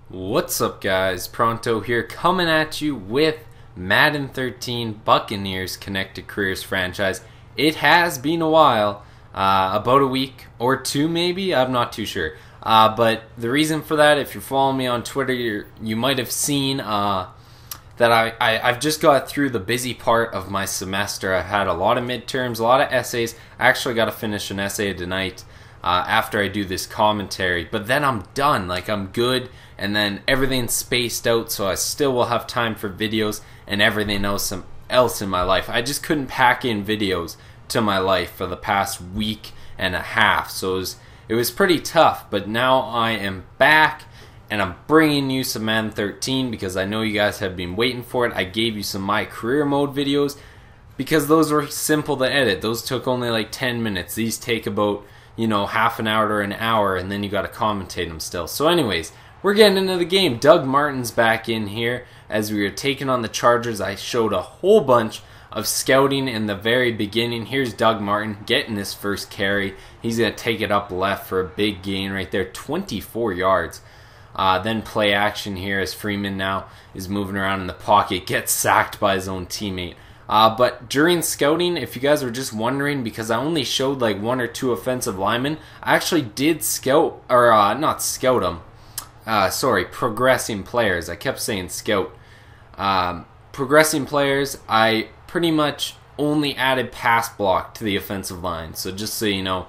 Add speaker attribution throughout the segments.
Speaker 1: What's up, guys? Pronto here, coming at you with Madden 13 Buccaneers Connected Careers franchise. It has been a while, about a week or two maybe, I'm not too sure. But the reason for that, if you're following me on Twitter, you might have seen that I've just got through the busy part of my semester. I've had a lot of midterms, a lot of essays. I actually got to finish an essay tonight after I do this commentary. But then I'm done, like I'm good. And then everything's spaced out, so I still will have time for videos and everything else in my life. I just couldn't pack in videos to my life for the past week and a half, so it was pretty tough. But now I am back, and I'm bringing you some Madden 13 because I know you guys have been waiting for it. I gave you some My Career Mode videos because those were simple to edit. Those took only like 10 minutes. These take about, half an hour to an hour, and then you got to commentate them still. So anyways, we're getting into the game. Doug Martin's back in here as we were taking on the Chargers. I showed a whole bunch of scouting in the very beginning. Here's Doug Martin getting his first carry. He's going to take it up left for a big gain right there, 24 yards. Then play action here as Freeman now is moving around in the pocket, gets sacked by his own teammate. But during scouting, if you guys were just wondering, because I only showed like one or two offensive linemen, I actually did scout, or not scout them. Progressing players. I kept saying scout. Progressing players, I pretty much only added pass block to the offensive line. So just so you know,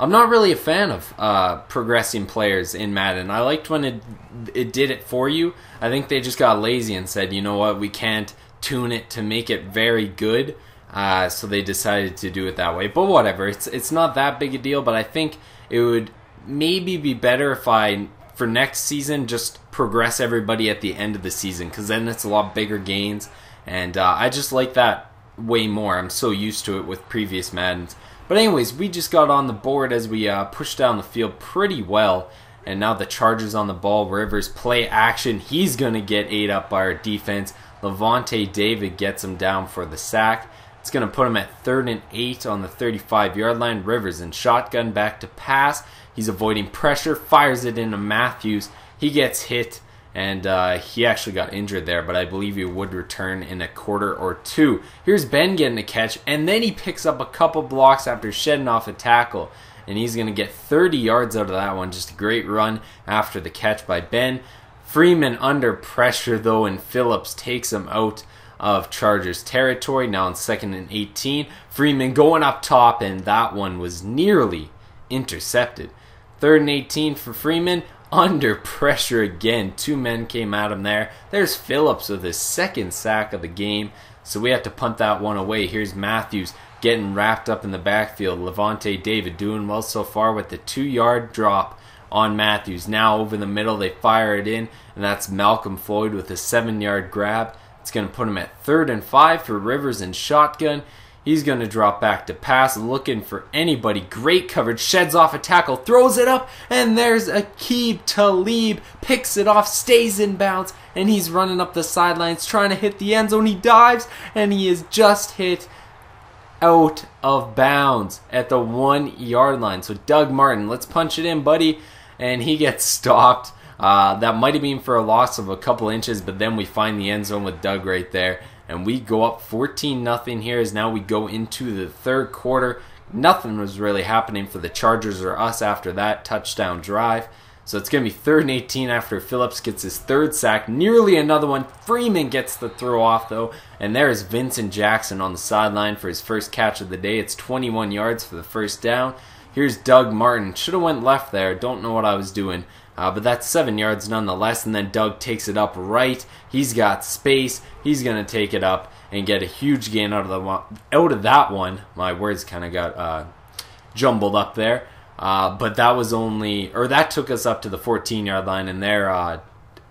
Speaker 1: I'm not really a fan of progressing players in Madden. I liked when it did it for you. I think they just got lazy and said, you know what, we can't tune it to make it very good. So they decided to do it that way. But whatever, it's not that big a deal. But I think it would maybe be better if I, for next season, just progress everybody at the end of the season, because then it's a lot bigger gains, and I just like that way more. I'm so used to it with previous Maddens. But anyways, we just got on the board as we pushed down the field pretty well, and now the Chargers on the ball. Rivers play action. He's going to get ate up by our defense. Levante David gets him down for the sack. It's going to put him at 3rd and 8 on the 35-yard line. Rivers in shotgun, back to pass. He's avoiding pressure, fires it into Matthews. He gets hit, and he actually got injured there, but I believe he would return in a quarter or two. Here's Ben getting a catch, and then he picks up a couple blocks after shedding off a tackle, and he's going to get 30 yards out of that one. Just a great run after the catch by Ben. Freeman under pressure, though, and Phillips takes him out of Chargers territory. Now on 2nd and 18. Freeman going up top, and that one was nearly intercepted. 3rd and 18 for Freeman. Under pressure again. Two men came at him there. There's Phillips with his 2nd sack of the game. So we have to punt that one away. Here's Matthews getting wrapped up in the backfield. Levante David doing well so far with the 2-yard drop on Matthews. Now over the middle, they fire it in, and that's Malcolm Floyd with a 7-yard grab. It's going to put him at 3rd and 5 for Rivers in shotgun. He's going to drop back to pass, looking for anybody. Great coverage, sheds off a tackle, throws it up, and there's Aqib Talib. Picks it off, stays in bounds, and he's running up the sidelines trying to hit the end zone. He dives, and he is just hit out of bounds at the 1-yard line. So Doug Martin, let's punch it in, buddy. And he gets stopped. That might have been for a loss of a couple inches, but then we find the end zone with Doug right there. And we go up 14-0 here as now we go into the 3rd quarter. Nothing was really happening for the Chargers or us after that touchdown drive. So it's going to be 3rd and 18 after Phillips gets his 3rd sack. Nearly another one. Freeman gets the throw off, though. And there's Vincent Jackson on the sideline for his first catch of the day. It's 21 yards for the first down. Here's Doug Martin. Should have went left there. Don't know what I was doing. But that's 7 yards nonetheless. And then Doug takes it up right. He's got space. He's going to take it up and get a huge gain out of that one. My words kind of got jumbled up there. But that was that took us up to the 14-yard line. And there,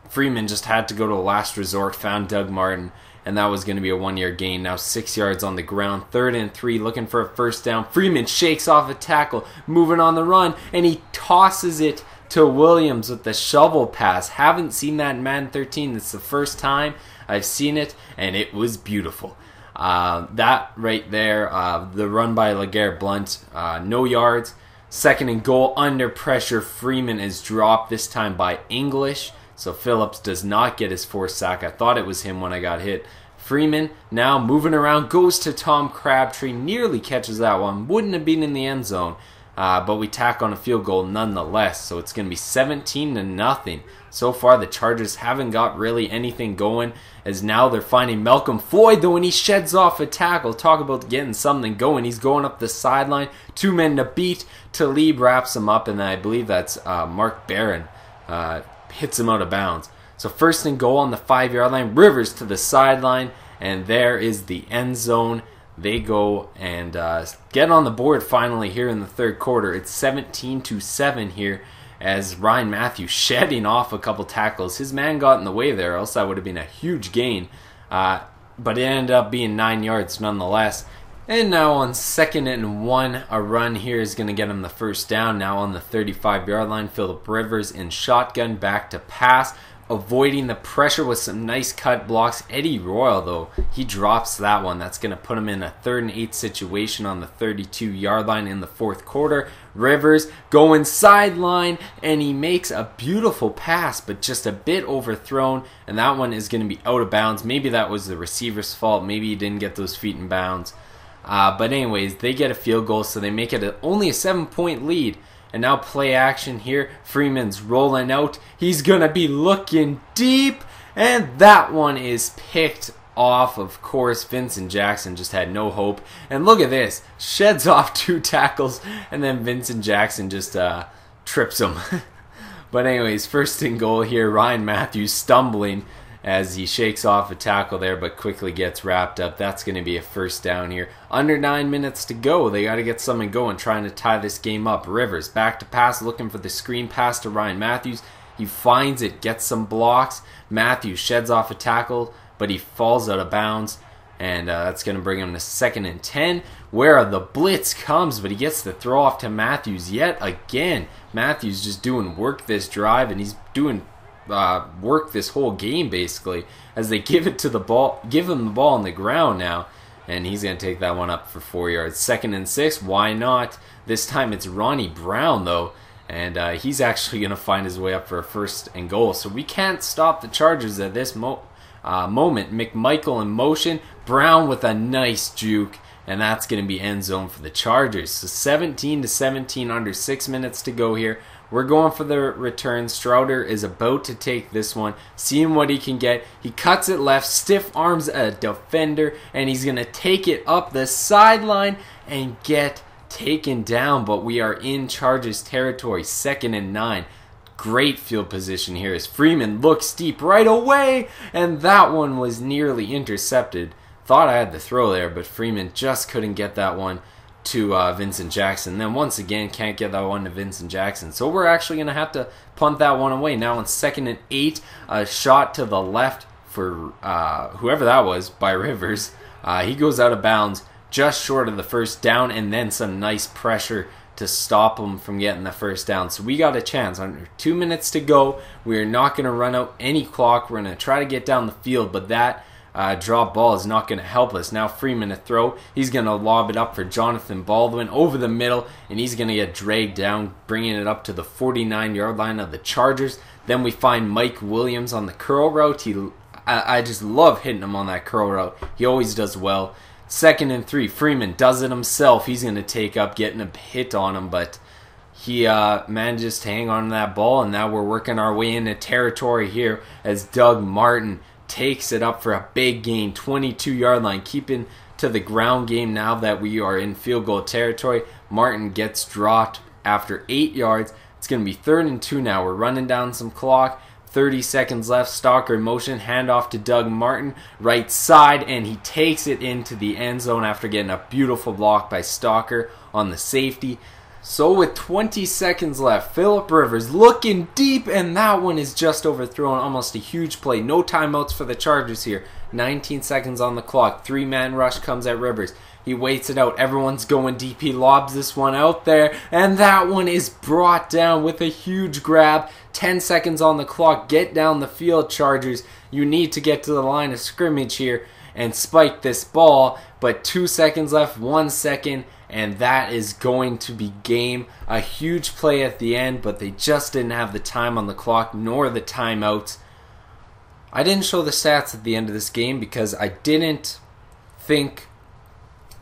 Speaker 1: Freeman just had to go to a last resort, found Doug Martin, and that was going to be a 1-yard gain. Now 6 yards on the ground, 3rd and 3, looking for a first down. Freeman shakes off a tackle, moving on the run, and he tosses it to Williams with the shovel pass. Haven't seen that in Madden 13. It's the first time I've seen it, and it was beautiful. That right there, the run by LeGarrette Blount, no yards. Second and goal under pressure. Freeman is dropped, this time by English. So Phillips does not get his forced sack. I thought it was him when I got hit. Freeman now moving around, goes to Tom Crabtree, nearly catches that one. Wouldn't have been in the end zone, but we tack on a field goal nonetheless. So it's going to be 17-0. So far the Chargers haven't got really anything going, as now they're finding Malcolm Floyd though, and he sheds off a tackle. Talk about getting something going. He's going up the sideline. 2 men to beat. Talib wraps him up, and then I believe that's Mark Barron hits him out of bounds. So first and goal on the 5-yard line. Rivers to the sideline, and there is the end zone. They go and get on the board finally here in the third quarter. It's 17-7 here, as Ryan Matthews shedding off a couple tackles. His man got in the way there, else that would have been a huge gain. But it ended up being 9 yards nonetheless. And now on 2nd and 1, a run here is going to get him the first down. Now on the 35-yard line, Phillip Rivers in shotgun, back to pass, avoiding the pressure with some nice cut blocks. Eddie Royal, though, he drops that one. That's going to put him in a 3rd and 8 situation on the 32-yard line in the fourth quarter. Rivers going sideline, and he makes a beautiful pass, but just a bit overthrown, and that one is going to be out of bounds. Maybe that was the receiver's fault. Maybe he didn't get those feet in bounds. But anyways, they get a field goal, so they make it only a 7-point lead. And now play action here. Freeman's rolling out. He's going to be looking deep. And that one is picked off. Of course, Vincent Jackson just had no hope. And look at this. Sheds off 2 tackles. And then Vincent Jackson just trips him. But anyways, first and goal here. Ryan Matthews stumbling as he shakes off a tackle there, but quickly gets wrapped up. That's going to be a first down here. Under 9 minutes to go. They got to get something going, trying to tie this game up. Rivers back to pass, looking for the screen pass to Ryan Matthews. He finds it, gets some blocks. Matthews sheds off a tackle, but he falls out of bounds. And that's going to bring him to 2nd and 10, where the blitz comes, but he gets the throw off to Matthews yet again. Matthews just doing work this drive, and he's doing work this whole game basically, as they give him the ball on the ground now, and he's going to take that one up for 4 yards. 2nd and 6, why not? This time it's Ronnie Brown though, and he's actually going to find his way up for a first and goal. So we can't stop the Chargers at this moment. McMichael in motion, Brown with a nice juke, and that's going to be end zone for the Chargers. So 17-17, under 6 minutes to go here. We're going for the return. Strouder is about to take this one, seeing what he can get. He cuts it left, stiff arms a defender, and he's going to take it up the sideline and get taken down. But we are in Chargers territory, 2nd and 9. Great field position here as Freeman looks deep right away, and that one was nearly intercepted. Thought I had the throw there, but Freeman just couldn't get that one to Vincent Jackson. Then once again can't get that one to Vincent Jackson, so we're actually going to have to punt that one away. Now on 2nd and 8, a shot to the left for whoever that was by Rivers. He goes out of bounds just short of the first down, and then some nice pressure to stop him from getting the first down. So we got a chance. Under 2 minutes to go, we are not going to run out any clock. We're going to try to get down the field, but that drop ball is not going to help us. Now Freeman to throw. He's going to lob it up for Jonathan Baldwin over the middle, and he's going to get dragged down, bringing it up to the 49-yard line of the Chargers. Then we find Mike Williams on the curl route. I just love hitting him on that curl route. He always does well. 2nd and 3. Freeman does it himself. He's going to take up, getting a hit on him, but he manages to hang on to that ball, and now we're working our way into territory here as Doug Martin takes it up for a big gain, 22-yard line, keeping to the ground game now that we are in field goal territory. Martin gets dropped after 8 yards. It's going to be 3rd and 2 now. We're running down some clock. 30 seconds left. Stalker in motion. Handoff to Doug Martin. Right side, and he takes it into the end zone after getting a beautiful block by Stalker on the safety. So with 20 seconds left, Phillip Rivers looking deep, and that one is just overthrown. Almost a huge play. No timeouts for the Chargers here. 19 seconds on the clock. 3-man rush comes at Rivers. He waits it out. Everyone's going deep. He lobs this one out there, and that one is brought down with a huge grab. 10 seconds on the clock. Get down the field, Chargers. You need to get to the line of scrimmage here and spike this ball. but 2 seconds left, 1 second, and that is going to be game. A huge play at the end, but they just didn't have the time on the clock nor the timeouts. I didn't show the stats at the end of this game because I didn't think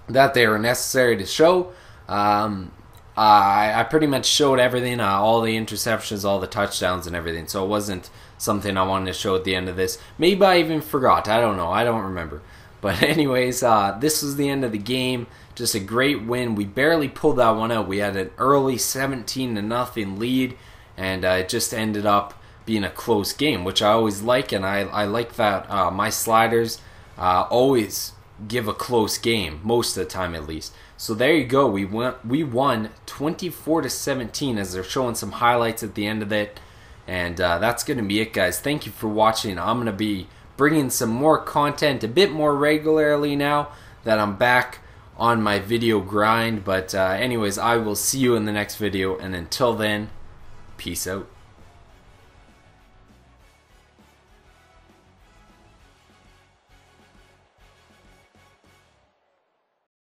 Speaker 1: that they were necessary to show. I pretty much showed everything, all the interceptions, all the touchdowns and everything, so it wasn't something I wanted to show at the end of this. Maybe I even forgot. I don't know. I don't remember. But anyways, this was the end of the game. Just a great win. We barely pulled that one out. We had an early 17-0 lead, and it just ended up being a close game, which I always like, and I like that my sliders always give a close game, most of the time at least. So there you go. We won 24-17, as they're showing some highlights at the end of it. And that's going to be it, guys. Thank you for watching. I'm going to be bringing some more content a bit more regularly now that I'm back on my video grind. But anyways, I will see you in the next video. And until then, peace out.